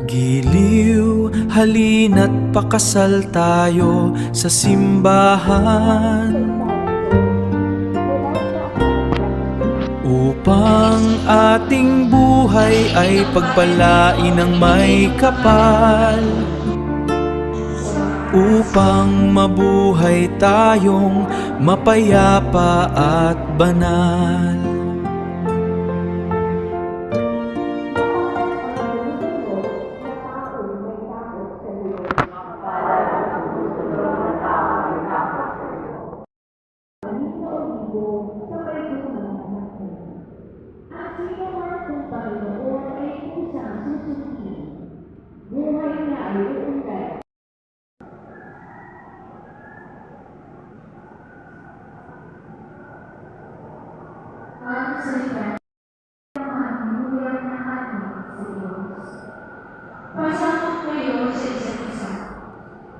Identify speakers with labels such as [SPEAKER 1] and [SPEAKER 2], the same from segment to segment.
[SPEAKER 1] Giliw, halina't pakasal tayo sa simbahan, upang ating buhay ay pagpalain ng may kapal, upang mabuhay tayong mapayapa at banal.
[SPEAKER 2] Pasakot kayo sa isa't isa,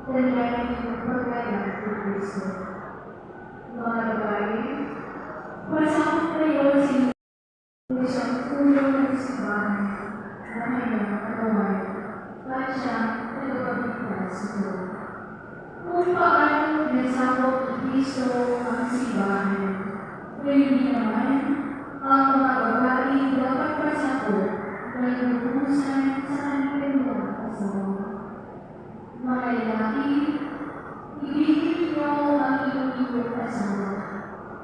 [SPEAKER 2] dahil natin yung pagkaya ng Kristo. Mga babae, pasakot kayo sa isang tulong ng simbahan na kanyang katawan at siyang tagapagligtas ito. Kung paano nasakot ni Kristo ang simbahan, gayon din naman ang mga babae dapat pasakot na inuusan sa kanilang mga asawa. Mga lalaki, ibigin niyo ang inyong asawa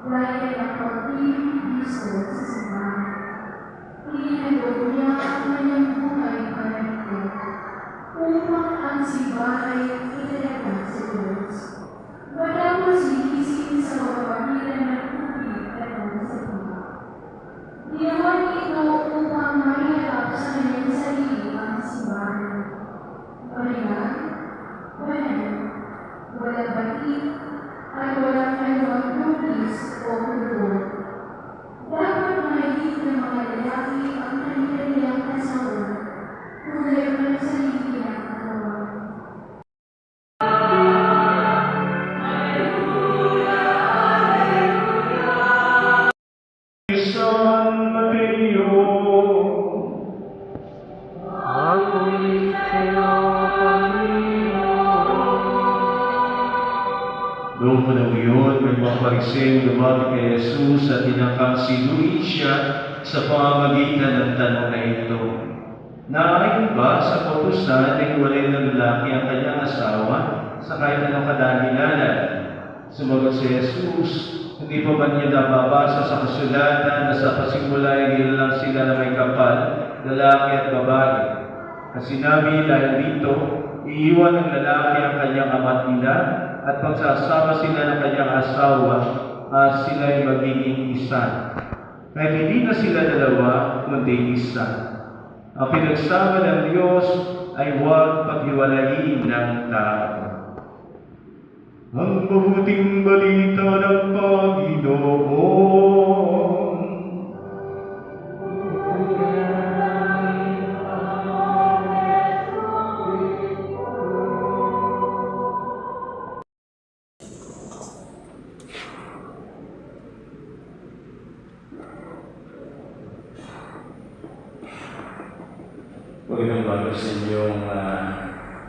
[SPEAKER 2] dahil ang pag-ibig ni Kristo sa simbahan. Ihinagod niya ang kanyang buhay para nito upang ang simbahan ay italaga sa Diyos. Matapos linisin sa mga pamilya ng tubig at ng sabi. Ginawa ito upang mahiharap sa kanyang sarili ang simbahan. Mahinag, banal, walang batik, at walang anumang tubis o kulor. Dapat mahigit ng mga lalaki ang kanilang asawa tulad ng sarili ng katawan.
[SPEAKER 3] San Mateo,
[SPEAKER 1] Ako'y sa'yo, Panginoon.
[SPEAKER 3] noong panahon yun, may mga Pariseo lumapit kay Jesus at tinangkang sinuin siya sa pamamagitan ng tanong na ito. Naayon ba sa kautusan na iwalay ng lalaki ang kanyang asawa sa kahit anong kadahilanan? Sumagot si Jesus, hindi pa ba niya nababasa sa kasulatan na sa pasimula ay nilalang sila na may kapal, lalaki at babae? Kasi sinabi dahil dito, iiwan ng lalaki ang kanyang ama't ina at pagsasama sila ng kanyang asawa at sila ay magiging isa. Kahit hindi na sila dalawa, kundi isa. Ang pinagsama ng Diyos ay huwag paghiwalayin ng tao. Ang mabuting balita ng Panginoon. Paginoong bago sa inyong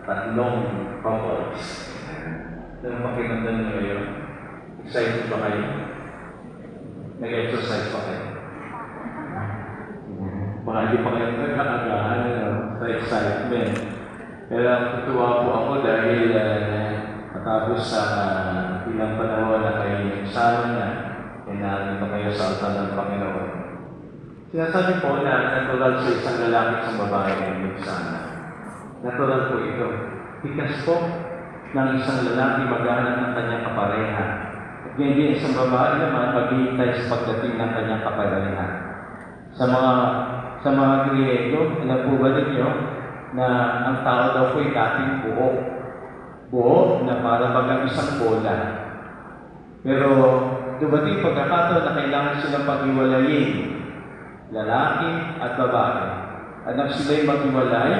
[SPEAKER 3] tatlong couples. Anong pakiramdam niyo ngayon? Excited ba kayo? Nag-exercise pa kayo? Baka hindi pa kayo nagkakagahan sa excitement. Pero tutuwa po ako dahil matapos sa ilang panahon na kayo nagsama na, narin pa kayo sa altar ng Panginoon. Sinasabi po na natural sa isang lalaki at isang babae na nagsama. Natural po ito. Tikas po ng isang lalaki maghanap ng kanyang kapareha. At ganyan din isang babae naman maghihintay sa pagdating ng kanyang kapareha. Sa mga Griego, alam po ba ninyo na ang tao daw po ay dating buo. Buo na para bagang isang bola. Pero dumating pagkakataon na kailangan silang paghiwalayin, lalaki at babae. At nang sila'y maghiwalay,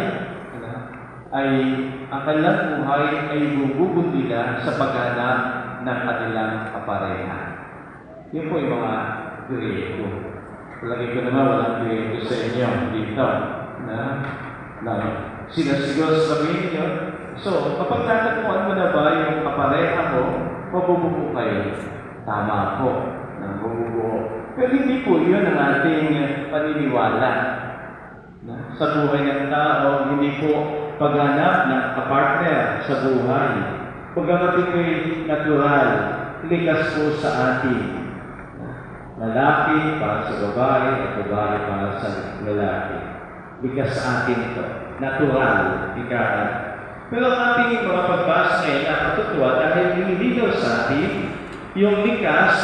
[SPEAKER 3] ay ang kanilang buhay ay bubugod nila sa paghanap ng kanilang kapareha. Yun po yung mga Griego. Palagi ko naman walang Griego sa inyo dito. Sinasiguro sabihin niyo. So, kapag natagpuan mo na ba yung kapareha mo, mabubuo kayo. Tama po, nabubuo. Pero hindi po yun ang ating paniniwala. Sa buhay ng tao, hindi po paghanap ng kapartner sa buhay. Pagkamat ito'y natural, likas po sa atin. Lalaki para sa babae at babae para sa lalaki. Likas sa atin ito. Natural, ikaw. Pero ang ating mga pagbasa ngayon nakatutuwa dahil nililigaw sa atin yung likas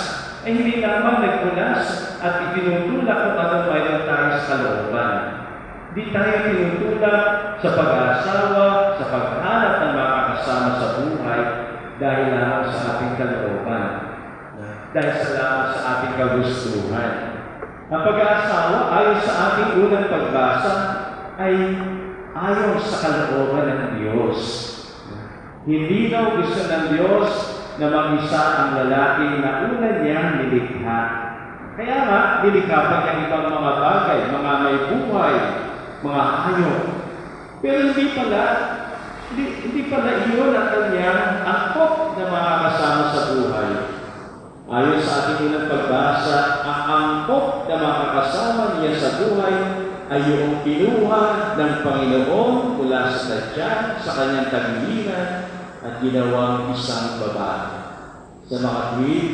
[SPEAKER 3] ay hindi lamang nagpunas at itinutulak kung ano mayroon tayo sa kalooban. Di tayo tinutulak sa pag-aasawa, sa paghanap ng mga kasama sa buhay dahil lamang sa ating kalooban. Dahil sa lamang sa ating kagustuhan. Ang pag-aasawa ayon sa ating unang pagbasa ay ayon sa kalooban ng Diyos. Hindi daw gusto ng Diyos na mag-isa ang lalaki na una niyang nilikha. Kaya nga, nilikha pa niya ibang mga bagay, mga may buhay, mga hayop. Pero hindi pala iyon ang kanyang angkop na mga kasama sa buhay. Ayon sa ating unang pagbasa, ang angkop na mga kasama niya sa buhay ay yung kinuha ng Panginoon mula sa sadya sa kanyang taglinan at ginawang isang babae. Sa mga tweet,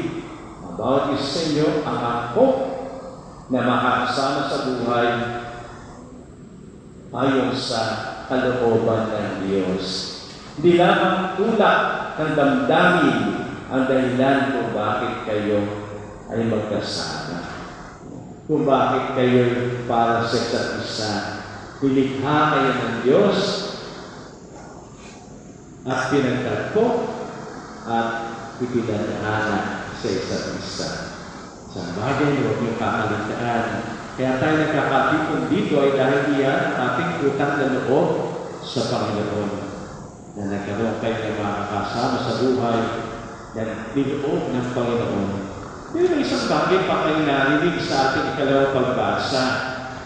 [SPEAKER 3] about is sa inyo ang angkop na makakasama sa buhay ayon sa kalooban ng Diyos. Hindi lamang tulak ng damdamin ang dahilan kung bakit kayo ay magkasama. Kung bakit kayo para sa isa't isa. Nilikha kayo ng Diyos at pinagtatpo at ipinadaanan sa isa't isa. Sa bagay, huwag niyong kakalitaan. Kaya tayo nagkakatipon dito ay dahil iyan ang ating utang na loob sa Panginoon. Na nagkaroon kayo ng mga kasama sa buhay ng niloob ng Panginoon. Pero may isang bagay pa kayo narinig sa ating ikalawang pagbasa.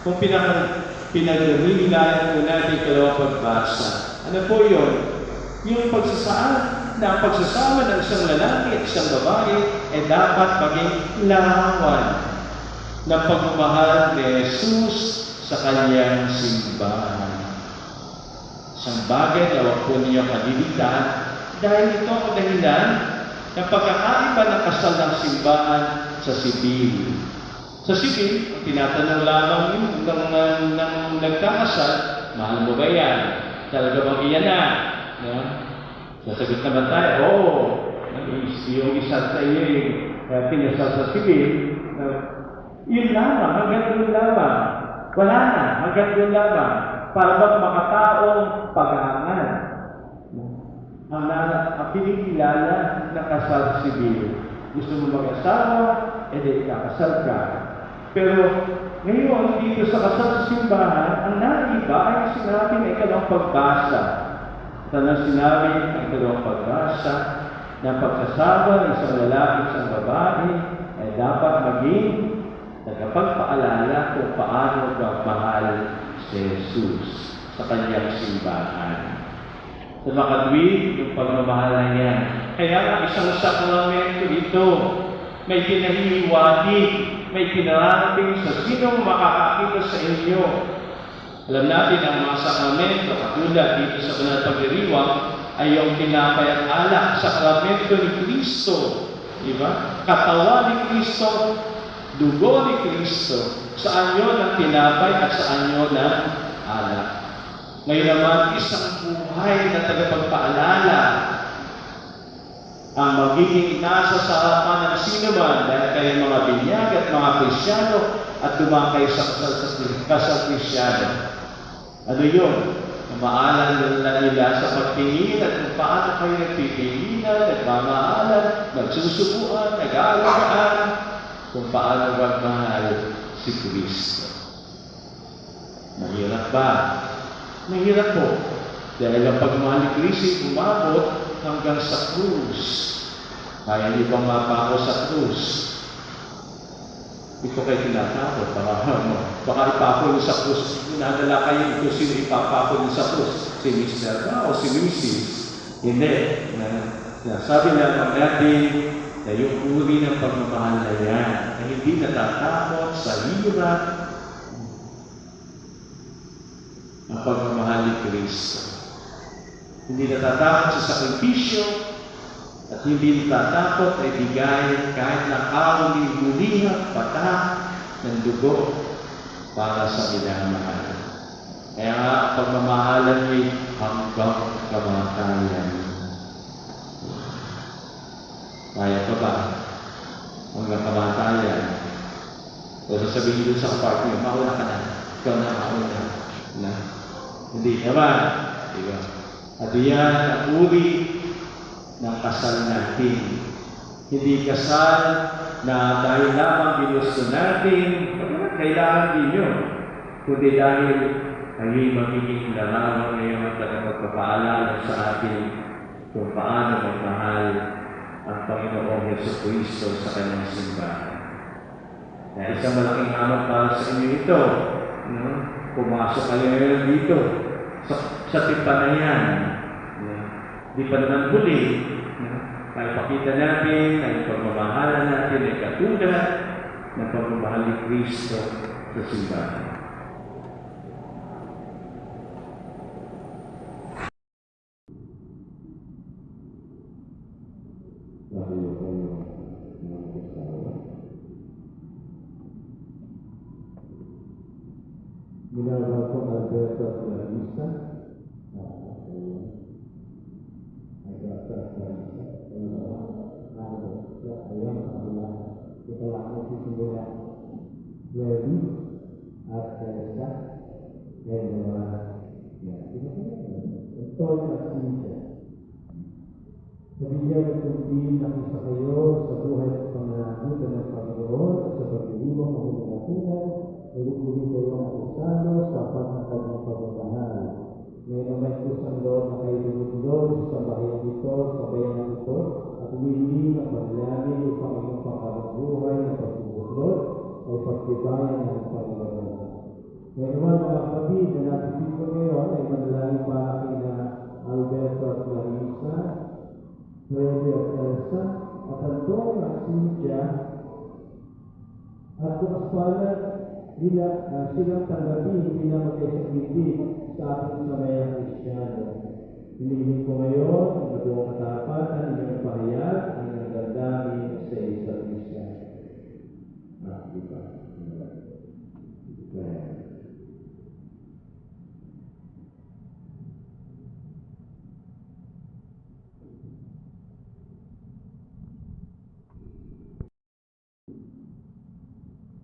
[SPEAKER 3] Kung pinag-rinilayan po natin ikalawang pagbasa. Ano po yun? Yung pagsasama ng isang lalaki at isang babae ay dapat maging larawan ng pagmamahal ni Jesus sa kanyang simbahan. Isang bagay na huwag po niyo kalilitan dahil ito ang dahilan ng pagkakaiba ng kasal ng simbahan sa sibil. Sa sibil, tinatanong lamang ng nagkakasal, mahal mo ba yan? Talaga bang iyan na? Sasagot naman tayo, oo. Yung isa sa iyo pinasal sa sibil. Yun lamang, hanggang doon lamang. Wala na, hanggang doon lamang. Para bang makataong pag-aangan. Ang pinikilala na kasal sibil. Gusto mo mag-asawa, edi ikakasal ka. Pero ngayon, dito sa kasal sa simbahan, ang naiba ay sinabi na ikalawang pagbasa. Tanang sinabi ang ikalawang pagbasa na pagsasawa ng isang lalaki at isang babae ay dapat maging nagpagpaalala kung paano magmahal si Jesus sa kanyang simbahan. Sa makatwid, yung pagmamahal niya. Kaya nga isang sakramento ito, may pinahihiwatig, may pinarating sa sinong makakakita sa inyo. Alam natin ang mga sakramento, katulad dito sa banal na pagdiriwang, ay yung tinapay at alak, sakramento ni Kristo. Diba? Katawan ni Kristo, dugo ni Kristo. Saan yun ang tinapay at saan yun ang alak? Ngayon naman, isang buhay na tagapagpaalala ang magiging nasa sa harapan ng sino man dahil kayo mga binyag at mga Kristyano at dumakay sa kasal Kristyano. Ano yun? Maalala nila sa pagtingin at kung paano kayo nagpipilinan, nagmamaalan, nagsusubuan, nag-aalagaan, kung paano magmahal si Kristo. Mahirap ba? Mahirap po. Dahil ang pagmahal ni Kristo umabot hanggang sa krus. Kaya niyo bang mapako sa krus? Ito kayo tinatakot. Baka ipapon sa krus. Nadala kayo ito sino ipapapon sa krus. Si Mr. ba o si Mrs. Hindi. Sabi naman natin na yung uri ng pagmamahal na yan na hindi natatakot sa hirap ang pagmamahal ni Kristo. Hindi natatakot sa sakripisyo at hindi natatakot ay bigay kahit na kauli-ulihan patak ng dugo para sa minamahal. Kaya nga, pagmamahalan ay hanggang kamatayan. Kaya pa ba? Hanggang kamatayan. O sasabihin doon sa kapatid niyo, mauna ka na. Ikaw na, mauna. Na? Hindi naman. Diba? At yan ang uri ng kasal natin. Hindi kasal na dahil lamang ginusto natin, kailangan din yun. Kundi dahil ay magiging larawan ngayon at magpapaalala sa atin kung paano magmahal ang Panginoong Jesucristo sa kanyang simbahan. Kaya isang malaking hamon para sa inyo ito. No? Pumasok kayo ngayon dito sa tipanayan. No? Di pa naman huli. No? Kaya pakita natin na yung pagmamahalan natin ay katulad ng pagmamahal ni Kristo sa simbahan.
[SPEAKER 4] Ginagawa ko Alberto at Clarissa. Ayun, kita lang si Simula Levi at Teresa. Ngayon ito at Cynthia. Sabihan at kundi nakisa kayo sa buhay at panganagutan ng Panginoon at sa pag-iwang ng hulunakunan. Ulit-ulit kayo ang usalo sa pagkakal ng pagmamahal. Ngayon naman po sa loob na kayo lumulog sa bahayan ito, sa bayan ito, at umiling ang maglamin upang inyong pangkabubuhay ng pagbubuklod ay pagtibayan ng Panginoon. Ngayon naman mga kapatid na natin ko ngayon ay manalangin para kina Alberto at Clarissa, Freddy at Elsa, at Antonio at Cynthia, at kung aspalat silang tanggapin bilang magkaisagitid sa ating samayang Kristiyano. Pilihin ko ngayon ang magawang katapatan ng inyong pahayag ang nagdadami sa isang Kristiyano. Diba?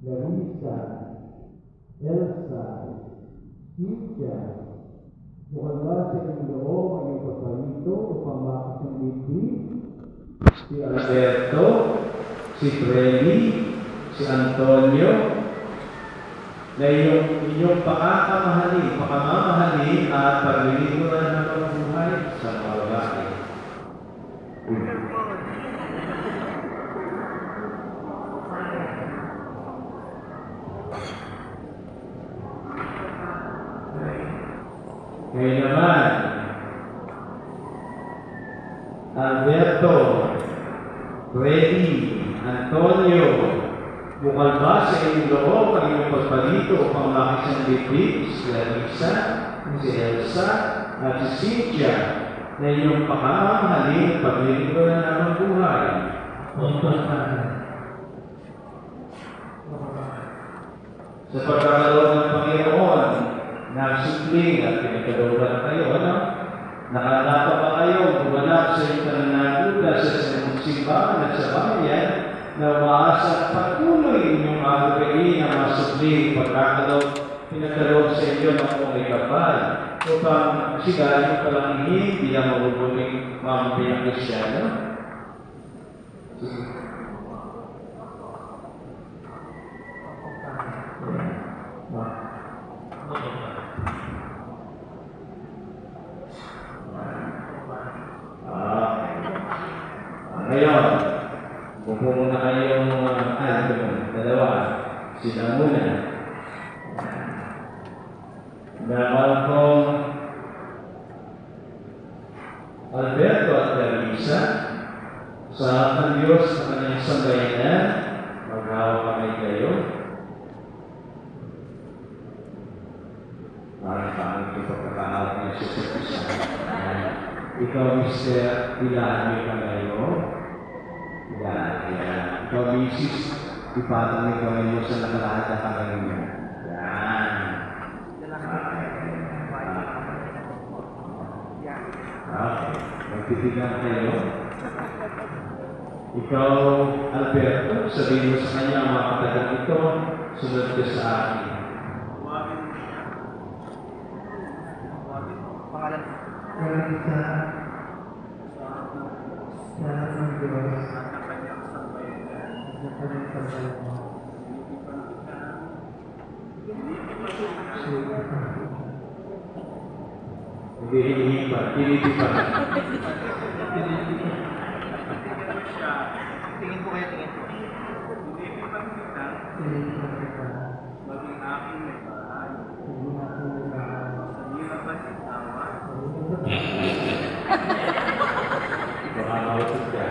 [SPEAKER 4] Larissa, Elsa, Cynthia, mukhang ba sa inyong loob ang iyong pagpalito upang makasang libri?
[SPEAKER 3] Si Alberto, si Freddy, si Antonio, na inyong pakamamahalin at paglilingkuran ng pagbuhay sa mga babae. Ngayon naman, Alberto, Freddy, Antonio, bukal ba sa inyong loob ang inyong pagpalito upang makisang libri si Larissa, si Elsa, at si Cynthia na inyong pakamamahalin paglilingkuran ng buhay? Sa pagkakaroon ng Panginoon, nagsupling at pinagkalooban kayo, ano? Nakalapa pa kayo, gumanap sa inyong pananagutan sa simbahan at sa bayan na umaasa patuloy inyong agapain ang masupling pagkakaroon, pinagkaloob sa inyo ng kung ikapal upang sigahan yung palangin bilang mabubuting mamapayang Kristyano. Ngayon, kung muna kayong dalawa, Sila muna. Mahal ko Alberto at Carlisa, sa harap ng Diyos na kanyang sambayanan, maghawak kami kayo. Parang pangit ito pagkakahawak niya sa isa. Ikaw, Mr. Pilaan niyo ka ngayon. Yan. Ikaw, Mrs. Ipatang niyo ka ngayon sa nakalahat na kamay niyo. Yan. Okay. Magtitigan kayo. Ikaw, Alberto, sabihin mo sa kanya ang mga katagang ito, sunod ka sa akin.
[SPEAKER 4] Pangalan sa ng Diyos at ng kanyang sambayanan.
[SPEAKER 3] Hindi hinihipan, tinitipan.
[SPEAKER 4] Tingin ko kayo, tingin ko.
[SPEAKER 5] Tinitipan kita, maging aking may bahay. Sa hirap at tawa,
[SPEAKER 3] Baka mautot ka.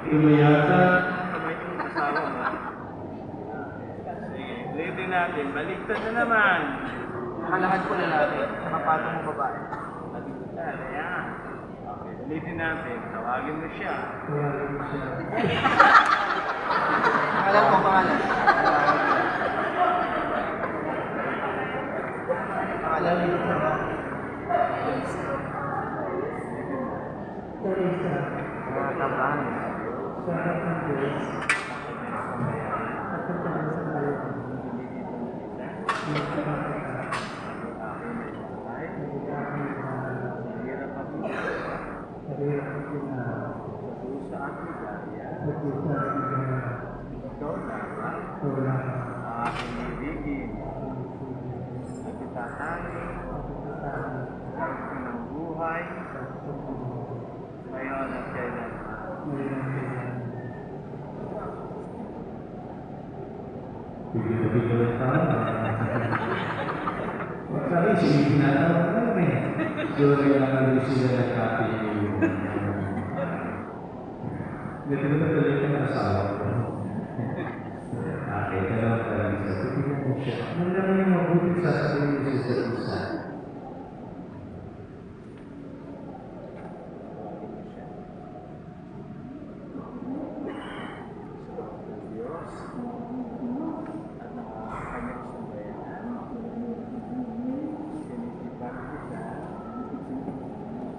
[SPEAKER 3] Imayata.
[SPEAKER 5] sabay yung asawa mo. Sige, ulitin natin. Baliktad na naman.
[SPEAKER 4] Nakalakad ko lalaki, nakapatong mo babae.
[SPEAKER 5] Baliktad, ayan. Okay, ulitin natin. Tawagin mo siya.
[SPEAKER 4] Pangalan ko, pangalan. Pangalan nito. Mga tabahan.
[SPEAKER 5] Hirap at sa ating gaya. Ikaw lamang ang aking ibigin. At itatangin ng buhay ngayon at kailanman.
[SPEAKER 3] Bigil-bigil ng tao. Magkali, silipin na tao. Ano ba yan? Siguro lang kami sila nagkapili. Dito na tuloy ka ng asawa ko. Okay, dalawang Carlisa. Titigan mo siya. Ano naman yung mabuting sasabihin mo sa isa?
[SPEAKER 5] Diyos at ng kanyang sambayanan. Sinitipan kita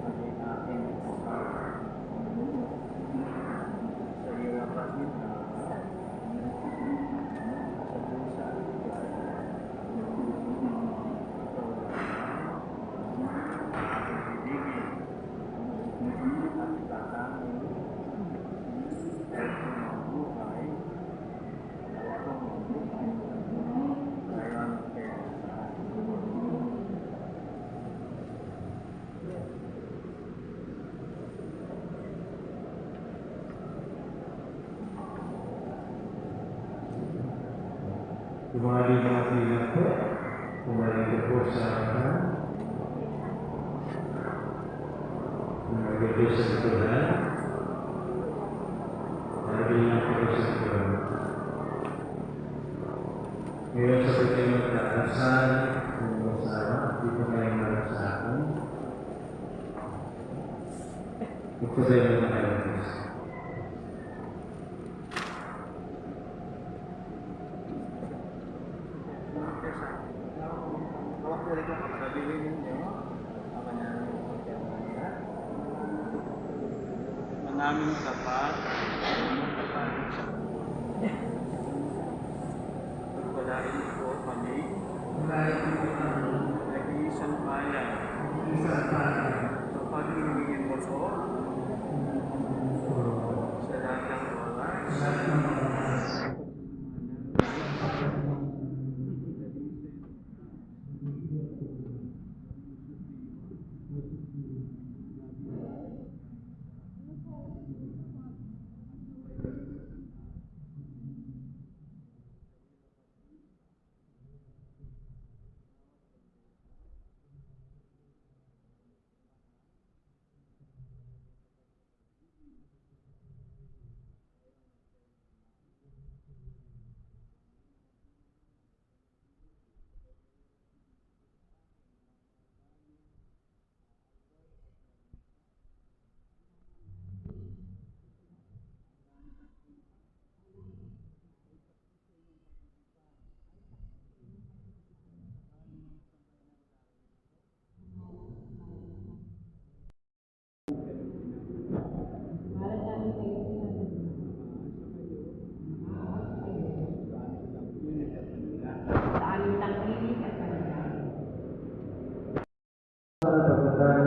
[SPEAKER 5] maging aking asawa. Sa hirap at ginawa, sa pusa at bigay. Ikaw lamang ang aking ibigin at itatangin ng buhay.
[SPEAKER 3] Kumali mga pilang po. Kumali ko po sa akin. Kumali sa likuran. Kumali lang po sa likuran. Ngayon sa pwede magkakasal, kung masawa, dito kayo marap sa akin. Ito tayo mga kailangan.
[SPEAKER 5] Hawak ulit ko. Sabihin ninyo ang kanyang pagkakasal. Manaming tapat ang kapalit sa pagpalain ko kami nag-iisang bayan sa pag-ibigin mo ko sa lahat ng oras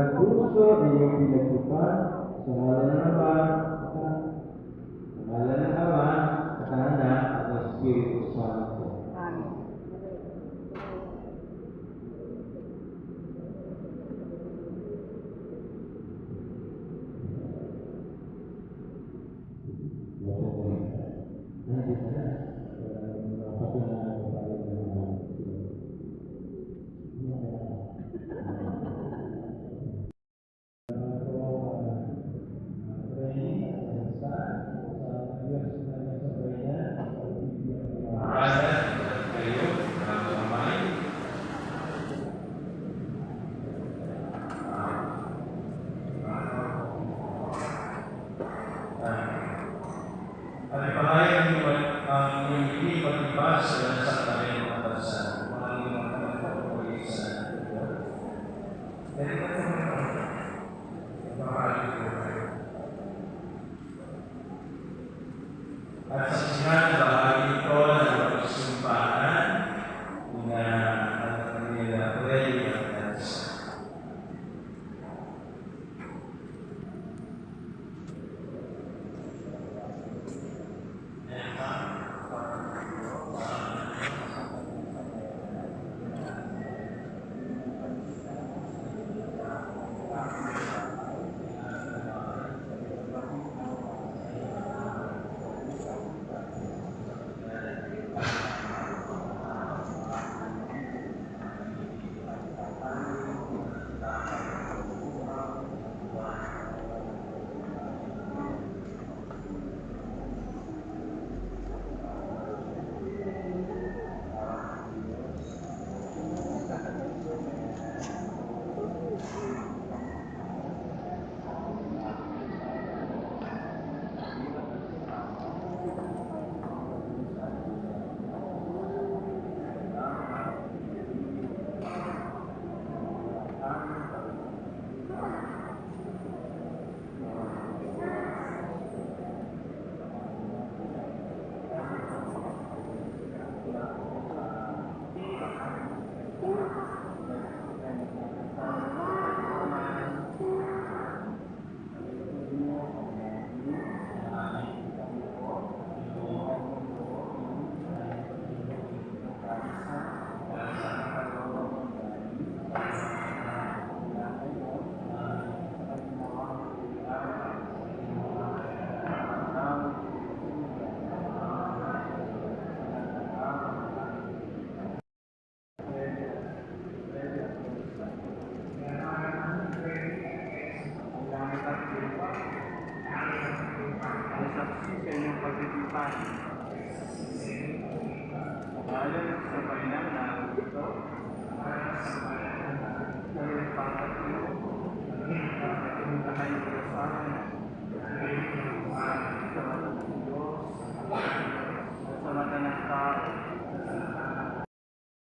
[SPEAKER 4] ng puso na iyong pinagtipan sa ngalan ng Ama, sa ngalan ng Ama, at ng Anak, at ng Espiritu Santo.
[SPEAKER 3] At ipahayag niyo ang hindi pag-ibas sa kanilang mga bansa. Mga limang pagkakulit sa Diyos. Dahil ito at sa sinang bahagi ito ng pagsumpaan na ang kanila pwede at dansa.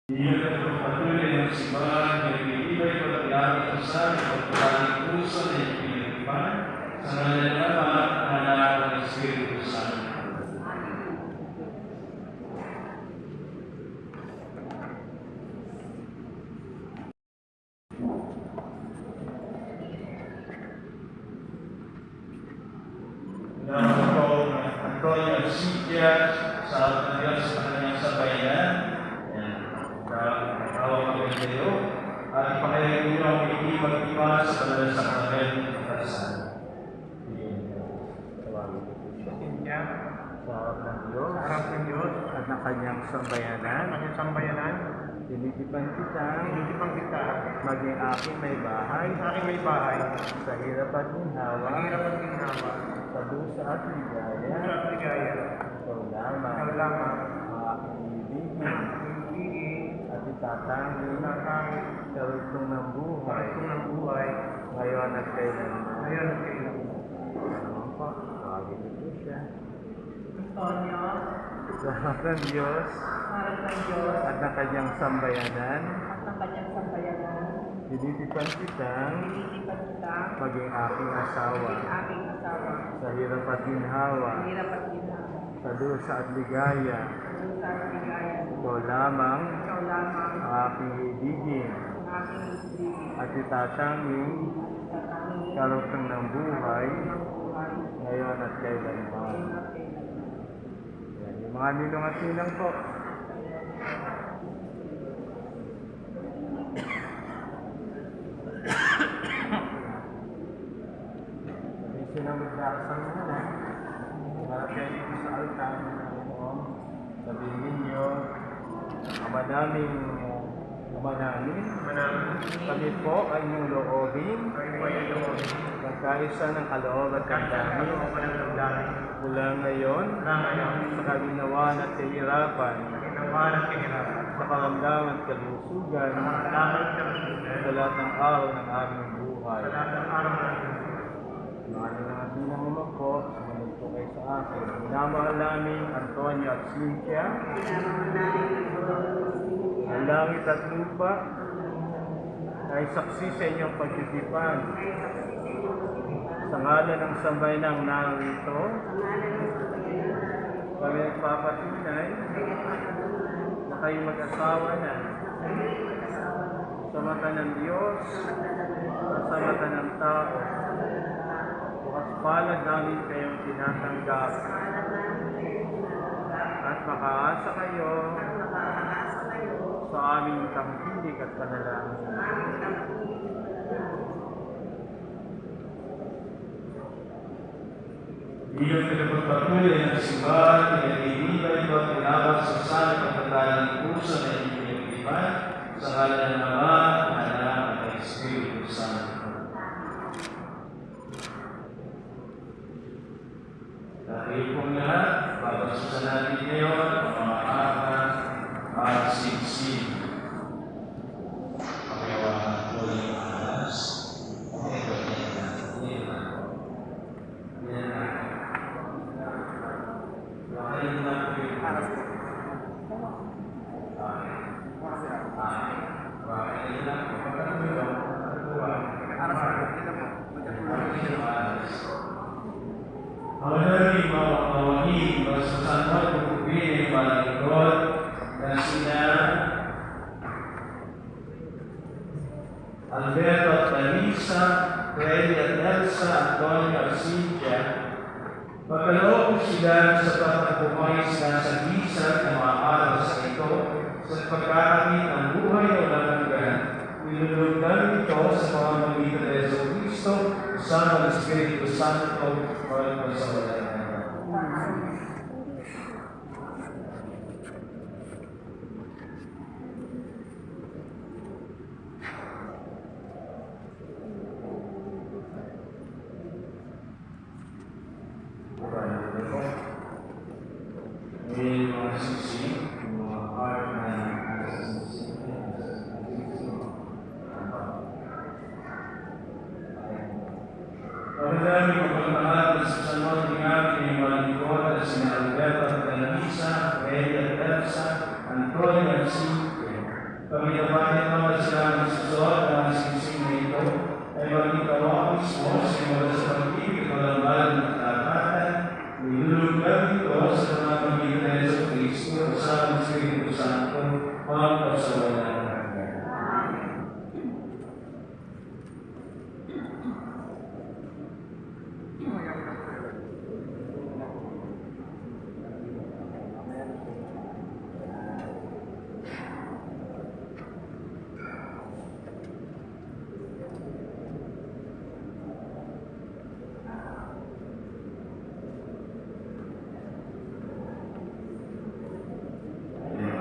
[SPEAKER 3] Iyon ang pagpatuloy ng simbahan na ibigay pagkakita sa pagpapalagay puso na ipinagpan sa ngalan ng Ama, Anak, at Espiritu Santo. Antonio Alcidia sa Diyos sa kanyang sabayan. Tawag kami sa iyo at ipakayag niyo ang hindi mag-iba sa banal sa kanilang katasan.
[SPEAKER 5] Kanya sa harap ng Diyos at ng kanyang sambayanan, tinitipan kita maging aking may bahay sa hirap at ginhawa sa dusa at ligaya ikaw lamang aking ibigin at itatangin sa rugtong ng buhay ngayon at kailanman. Ano po? Tawagin niyo siya.
[SPEAKER 2] Antonio,
[SPEAKER 5] Sa harap ng Diyos at ng kanyang sambayanan, tinitipan kitang maging aking asawa sa hirap at ginhawa, sa dusa at ligaya. Ikaw lamang ang aking ibigin at itatanging karutang ng buhay ngayon at kailanman. Yan, yung mga ninong at ninang po. May sinamit na kasang muna. Marap kayo dito sa altar ng Panginoon. Sabihin ninyo, Ama namin, kami po ay inyong loobin, magkaisa ng kaloob at damdamin, mula ngayon, sa kalinawan at kahirapan, sa karamdaman at kalusugan, sa lahat ng araw ng aming buhay. Mga ninang naman po, sumunod po kayo sa akin. Minamahal namin Antonio at Cynthia, ang langit at lupa ay saksi sa inyong pagtitipan. Sa ngalan ng sambayanang narito, kami nagpapatunay na kayo mag-asawa na sa mata ng Diyos at sa mata ng tao. Bukas palad namin kayong tinatanggap at makaasa kayo sa aming tangkilik at panalangin.
[SPEAKER 3] Bilang pinagpapatuloy ng simbahan, pinag-iibay ko at pinabas sa sana pagkatalang puso na inyong sa ngalan ng Ama, ng Anak, at ng Espiritu Santo. Dahil pong lahat, babasusan natin ngayon ang mga akas at sigsig. Pagkawahan po yung alas. Ito, yan na. Bakayin na po yung alas. Bakayin na po. Honoring mga kawangin, basusan mo at pupupin ang malingkod na sina Alberto at Larissa, Freddy at Elsa, Antonio at Cynthia. Magkaloob sila sa pagpapumay sila sa gisag ng mga araw sa ito sa pagkakamit ng buhay o langgan. Nilulugdan ito sa mga magitan ng Yesu Cristo sa Espiritu Santo o sa walang may mga sisi, mga heart na nasa sisi, Pagkakami ko pagmahal sa sanot ng aming malingkod at sina Alberto at Larissa, Freddy at Elsa, Antonio at Cynthia. Kami napanin mga sila ng susunod na singsing na ito ay maging kawa mismo sa mga sa pag-ibig at malambalan ng katatan. Nilulugdan ito sa mga magitan ng Yesu Cristo sa Espiritu Santo hanggang sa walang hanggan.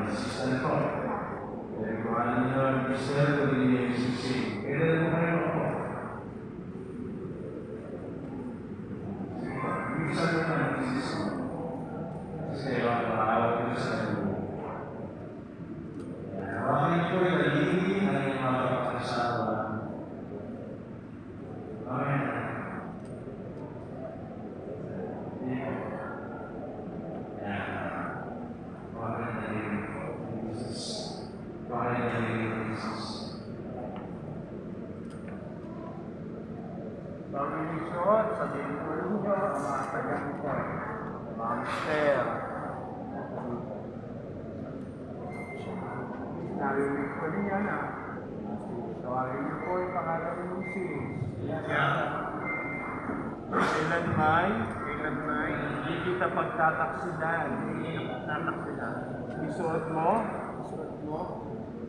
[SPEAKER 3] Assistant po. Kaya kung ano nyo ang Mr. kung hindi nyo yung sisi. Kailan mo kayo ako? Bisa mo na ang sisi. Kasi kayo ang makawag nyo sa lubo. Bakit po yung nagiging ang inyong mga kapakasawa? Amen.
[SPEAKER 5] Pag-ilisod sa dito ninyo ang mga taga-ito, mga mister. Narinig ko niya na Tawagin niyo po yung pangalan ni Mrs. Kailan may hindi kita pagtataksidan. Isuot mo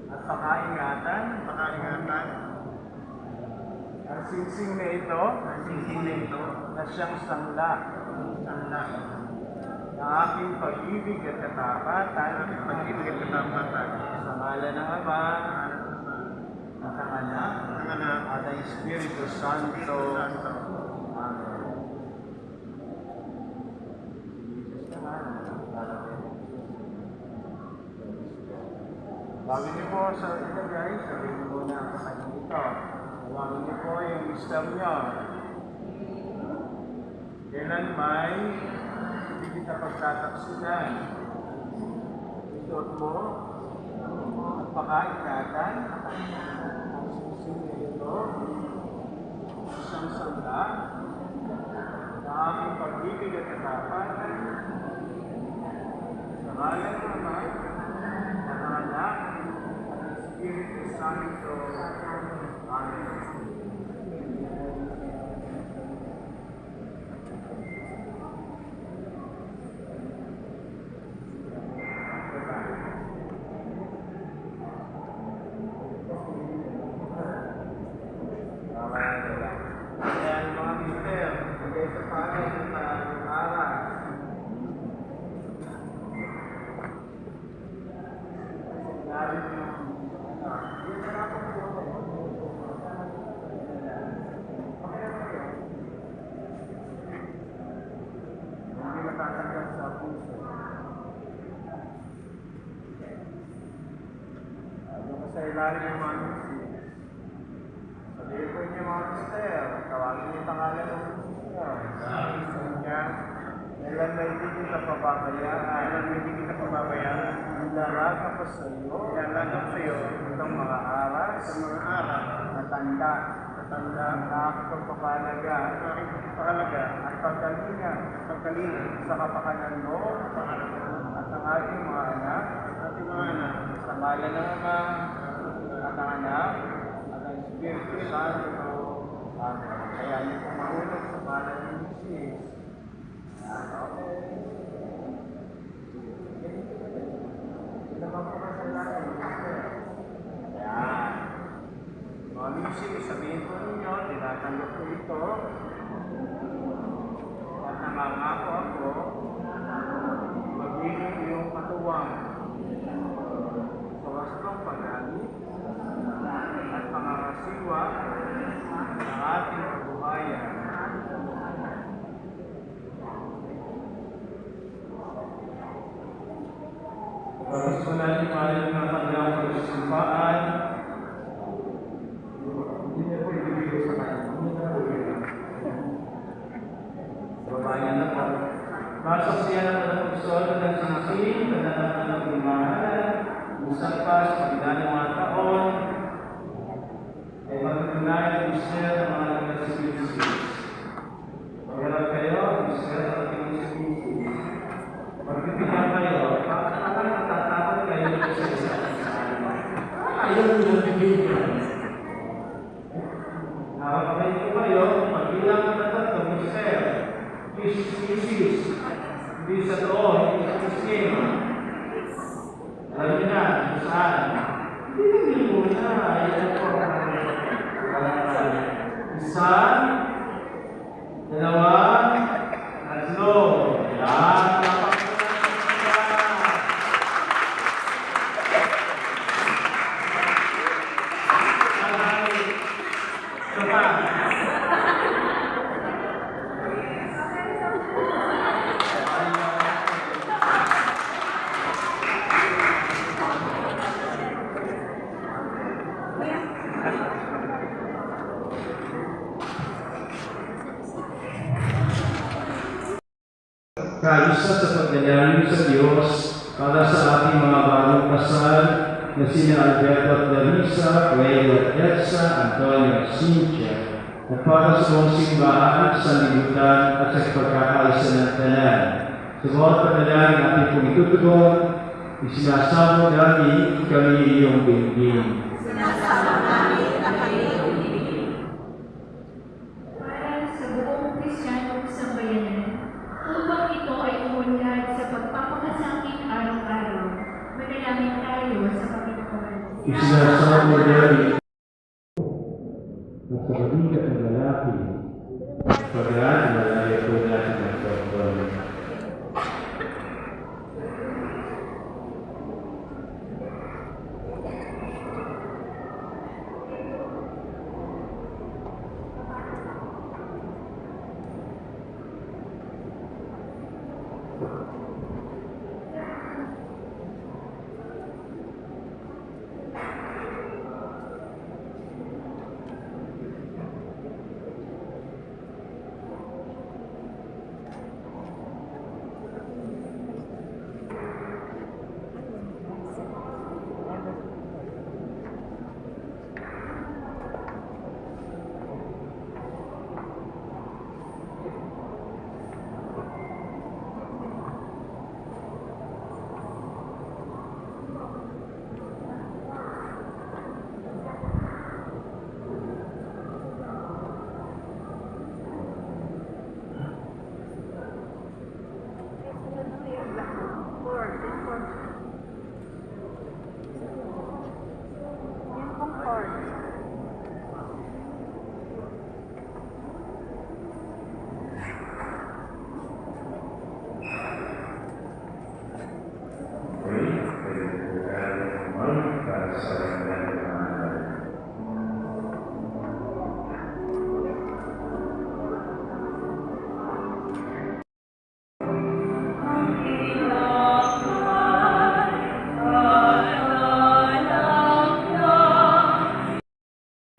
[SPEAKER 5] at pakaingatan ang singsing na ito na siyang sangla na aking pag-ibig at katapatan sa ngalan ng Ama at ng Anak at ng Espiritu Santo. Amen. Bago niyo po sa ilagay, sabihin niyo muna ang kanya ito. Bago niyo po yung wisdom niyo. Kailan may hindi kita pagtataksidan. Isuot mo at pakaingatan ang singsing na ito isang sangla na aking pag-ibig at katapatan sa ngalan ng Ama at ng Anak at ng Espiritu Santo. Amen. Ayan mga mister, hanggang sa pagay ng aras. Hindi matatanggal sa puso. Doon sa ilalim ng mga mister. Sabihin ko niyo mga mister, tawagin niyo pangalan ng mister. Kanya, kailan may hindi kita pababayaan, ilalaga pa sa iyo, itong mga aras, natanda, na aking pagpapalaga, at pagkalinga, sa kapakanan mo, at ang ating mga anak, sa ngalan ng Ama, at ng Anak, Espiritu Santo. Amen. Kaya niyo po mahulog sa pangalan ni Jesus. Naman po ka sa lahat. Ayan. Mga misis, sabihin po ninyo, tinatanggap ko ito. At nangangako ako, magiging iyong katuwang sa wastong pag-alit at pangangasiwa ng ating kabuhayan. Tapos po natin maaaring ng kanilang pagsumpaan. Hindi niya po ibibigay sa kanya. Hindi niya po ibibigay. Sa babayan na po. Pasok siya ng pagsusunod ng singsing, nananaman ng imahan, usap pa sa pagdaan ng mga taon, ay pagtutunayan ng Mister ng mga nagkasibisis. Pagharap kayo, Mister ng nagkasibisis. Pagpipinang kayo, bakit natatakot kayo sa isa't isa? Ayaw nyo nabibigyan. Nakakabay ko kayo, pagbilang na tatlo, Mister, Misis, hindi sa doon, hindi sa sistema. Alam niyo na, kung saan. Hindi mo na, ayaw ko. Isa, dalawa, tatlo. Yan, kaisa sa pagdadalangin sa Diyos para sa ating mga bagong kasal na sina Alberto at Larissa, Cuello at Edsa, Antonio at Cynthia, at para sa buong simbahan, sa libutan at sa pagkakaisa ng tanan. Sa bawat pagdadalangin ating pong itutugon, isinasamo namin kami iyong bingbing.
[SPEAKER 6] Sinasama namin ang
[SPEAKER 4] Isinasama niya at sa kabigat ng lalaki, pagkaan malaya po natin ang pagkakas.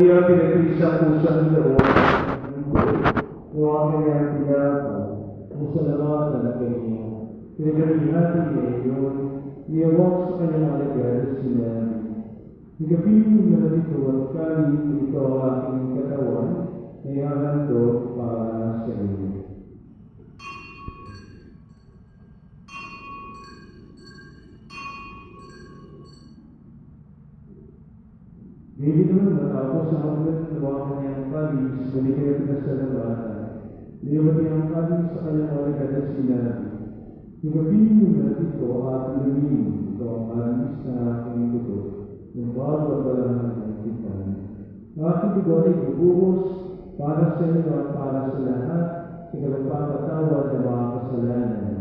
[SPEAKER 4] Kaya pinag-isang pusang loob ng aking ang tinapan kung sa laman na kanya. Pinagalihan niya yun, niyawak sa kanyang alagad sinabi, "Higapin mo na dito at kanin ito ang aking katawan, na ihahandog para sa iyo." Hindi naman matapos ang hanggang nawa kanyang kalis, balikin at pinasalamatan. Liwati ang kalis sa kanyang alagad at sinabi, "Higapin mo na dito at lumin ito ang kalis na aking dugo, yung bababalahan ng tipan. Ang aking dugo ay bubuhos para sa inyo at para sa lahat, sa kalapapatawad ng mga kasalanan.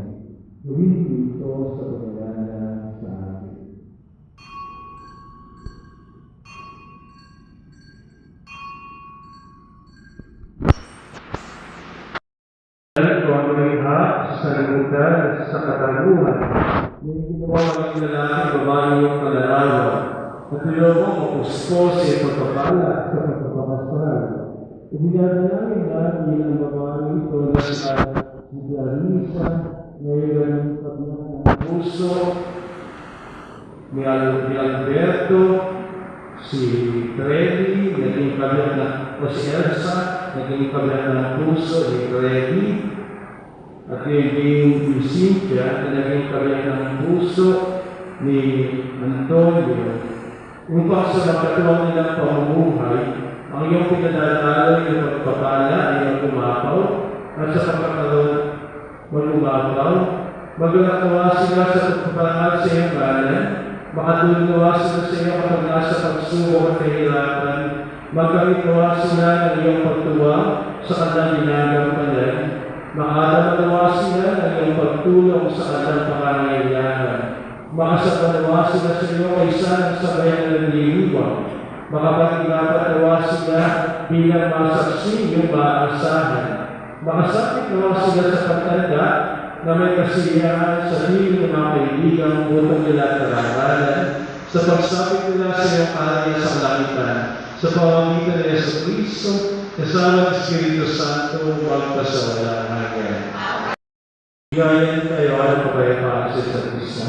[SPEAKER 4] Gawin mo ito sa paglalala sa akin." Ito ang lihat sa limutan at sa kataguhan. Yung ginawa ng lalaki, babae yung pag-aarawan. At ilo mo mapuspos sa pagpapala sa pagpapakasal. Ibinadalangin natin ang babae ito na sa Clarissa, ngayon ang kanyang puso, ni Alberto, si Trevi, naging kabilang na, o si Elsa, naging kabilang ng puso ni Trevi, at yung Cynthia, na naging kabilang ng puso ni Antonio. Upang sa nakatuwang nilang pamumuhay, ang iyong pinadadala ng pagpapala ay mag-umapaw, at sa pagkakaroon mag-umapaw, maglakawa sila sa pagpapalangal sa iyong kanan, makatulungawa sila sa iyo kapag nasa pagsubok at kahirapan, magkamitawa sila ng iyong pagtuwa sa kanilang ginagampanan, makatalawa sila ng iyong pagtulong sa kanilang pangangailangan, makasapanawa sila sa iyo kaysa ng sabayan ng nililiwang, makapag-inapatawa sila bilang masaksi iyong maaasahan, makasapit nawa sila sa pagtanda na may kasiyahan sa hiling ng mga kaibigang utong nila at karangalan, sa pagsapit nila sa iyong alay sa kalangitan, sa pamamagitan ni Yesu Cristo, kasama ng Espiritu Santo, magpasawalang hanggan. Bigayan tayo ang kapayapaan sa isa't isa.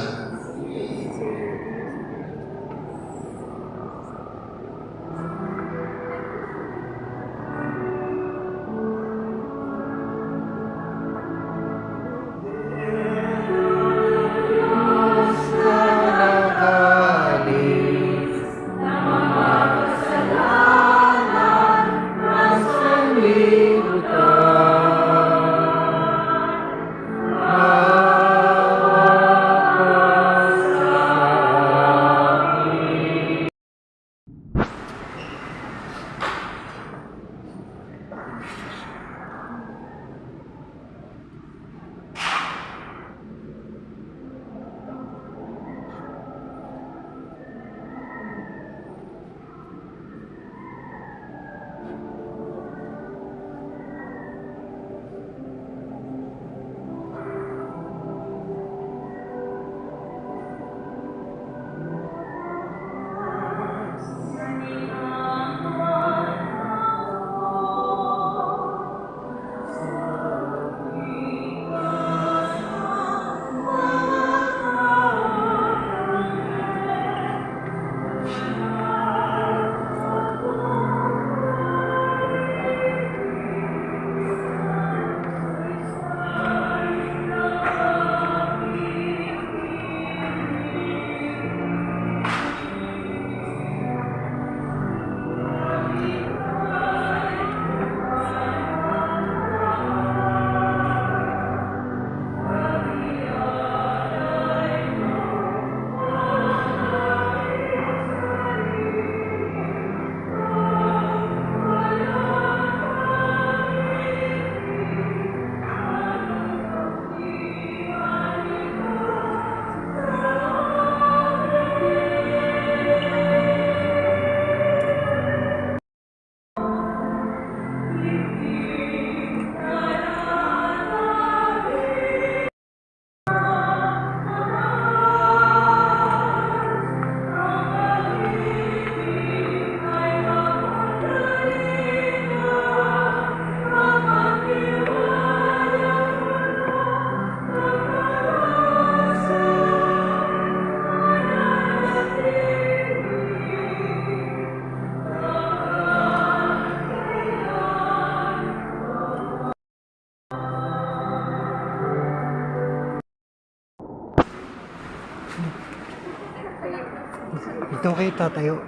[SPEAKER 6] Dito kayo tatayo.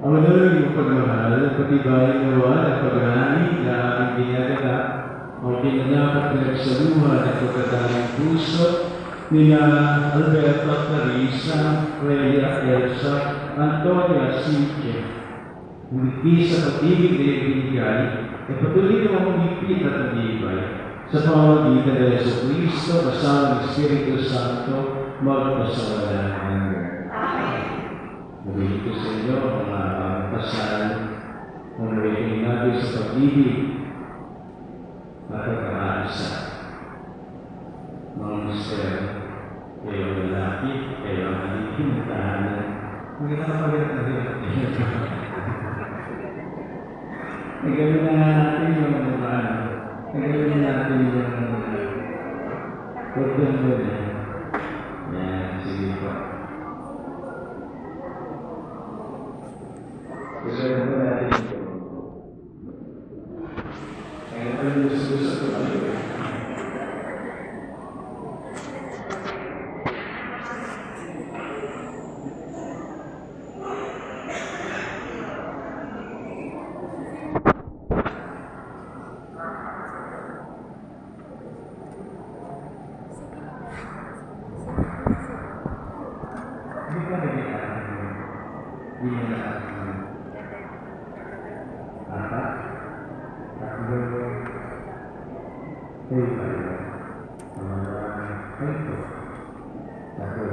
[SPEAKER 3] Ang malalang pagmamahal, patibay nawa at paghahani na aming ginagawa o ginagawa pinagsaluhan at pagkadaling puso nila Alberto, Clarissa, Freya, Elsa, Antonia, Cynthia. Hindi sa pag-ibig na ibigay, ay patuloy na humipit at matibay sa pamamagitan ng Yesu Cristo kasama ng Espiritu Santo magpasawalan hanggang. Nabili ko sa inyo ang mga pasal ng may nabi sa pag-ibig at pagkakaisa. Mga mister, kayo ang lalaki, kayo ang alipin ng tahanan. Hindi na kapagod na rin. Nagawin na natin yung mga nagawin na natin yung pagkakaroon mo na. Yan, sige po. Gusto mo natin ito. Kaya tayo gusto sa tuloy. Hindi ka nagkakaroon. Hindi mo nakakaroon. Apat, tatlo, lima, ito, tatlo,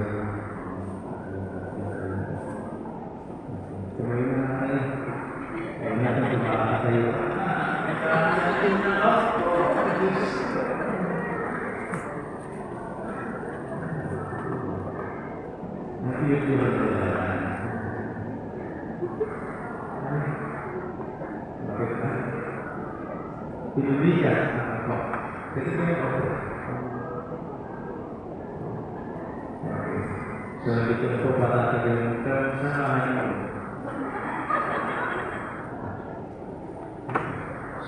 [SPEAKER 3] tuloy na tayo. Huwag natin tumakatayo. Nakiyutuhan ko na lang. Bakit na? Piniligan ako. Kasi ko yung ako. Okay. So, dito na po patatagal yung term sa kahanin.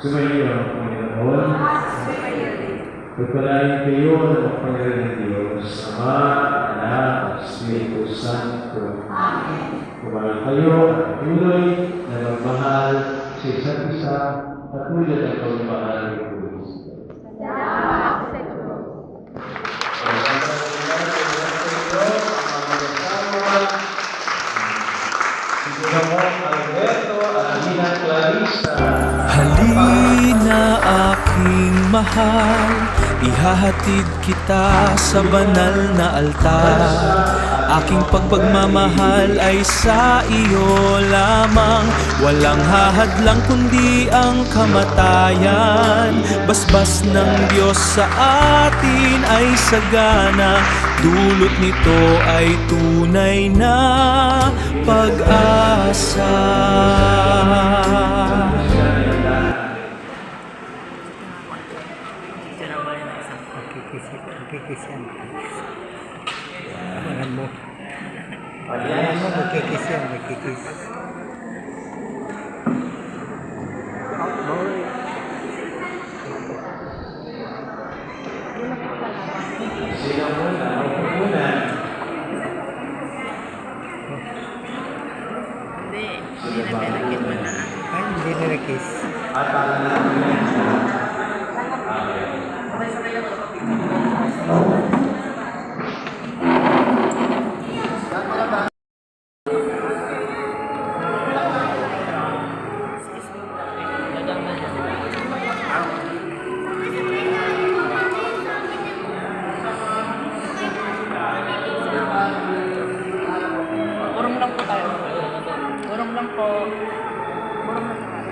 [SPEAKER 3] Sumayo ang Panginoon. Pagpalain kayo ng Panginoon ng Diyos, Ama, Anak, at Espiritu Santo. Amen. Kumain kayo at tuloy na magmahal sa isa't isa at tulad ang pagmamahal ng Diyos.
[SPEAKER 2] Salamat sa Diyos.
[SPEAKER 3] Alberto at Alina Clarissa.
[SPEAKER 1] Halina aking mahal, ihahatid kita sa banal na altar. Aking pagmamahal ay sa iyo lamang, walang hahadlang kundi ang kamatayan. Basbas ng Diyos sa atin ay sagana, dulot nito ay tunay na pag-asa.
[SPEAKER 6] Magkikis yan. Abangan mo. Abangan mo, magkikis yan. Magkikis.
[SPEAKER 3] Sino muna? Ako muna.
[SPEAKER 7] Hindi, pinakit mo na.
[SPEAKER 6] Ay, hindi na nakis.
[SPEAKER 3] At para natin yan.
[SPEAKER 7] Urong lang po tayo. Urong lang po. Urong lang po.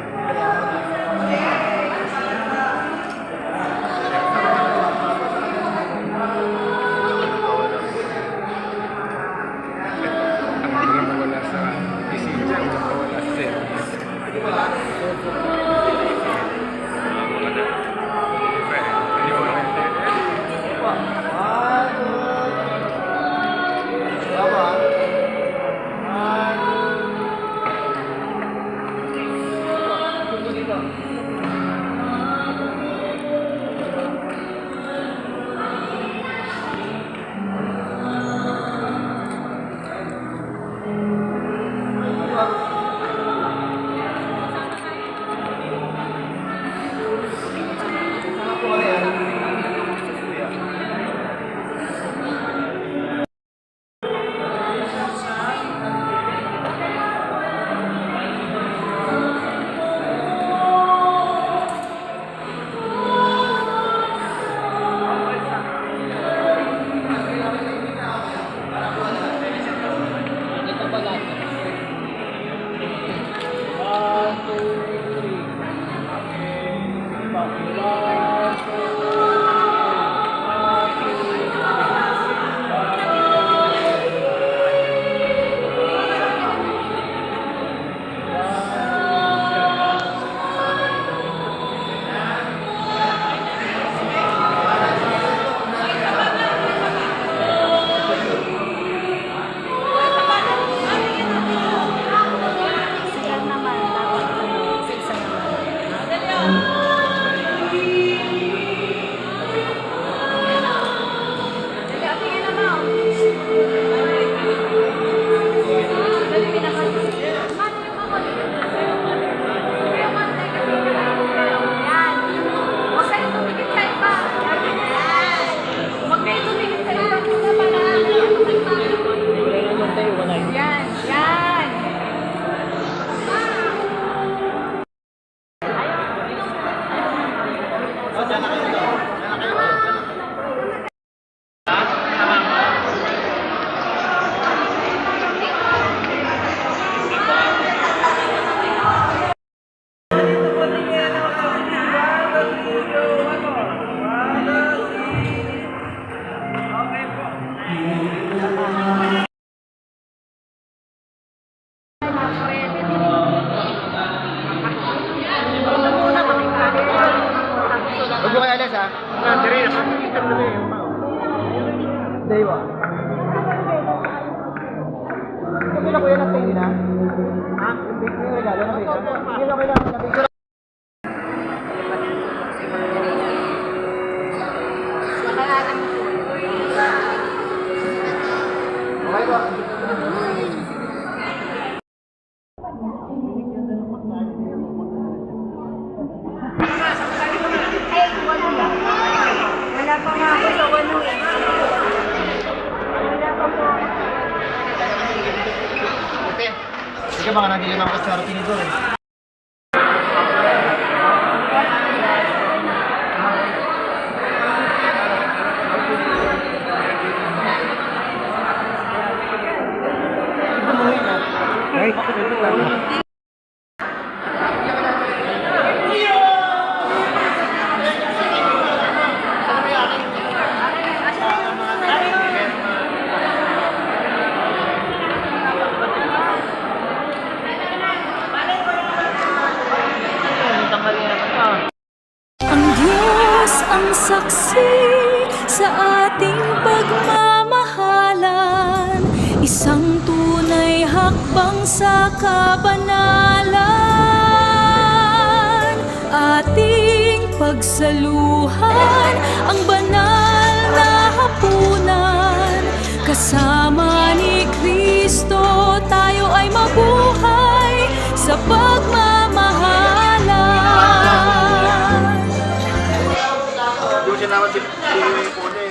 [SPEAKER 2] Wala pa nga ako sa walo eh. Wala pa po.
[SPEAKER 6] Sige, baka nagdilim ako sa ating ito eh.
[SPEAKER 8] Ang Diyos ang saksi sa ating pagmamahalan, isang tunay hakbang sa kabanalan. Ating pagsaluhan ang banal na hapunan, kasama ni Kristo tayo ay mabuhay sa pagmamahalan.
[SPEAKER 5] Ayusin naman si Pune.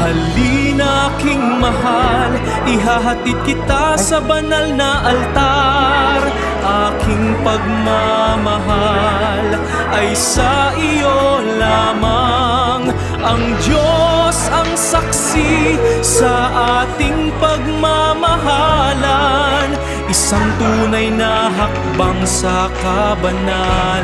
[SPEAKER 1] Halina aking mahal, ihahatid kita sa banal na altar. Aking pagmamahal ay sa iyo lamang. Ang Diyos ang saksi sa ating pagmamahalan, isang tunay na hakbang sa kabanalan.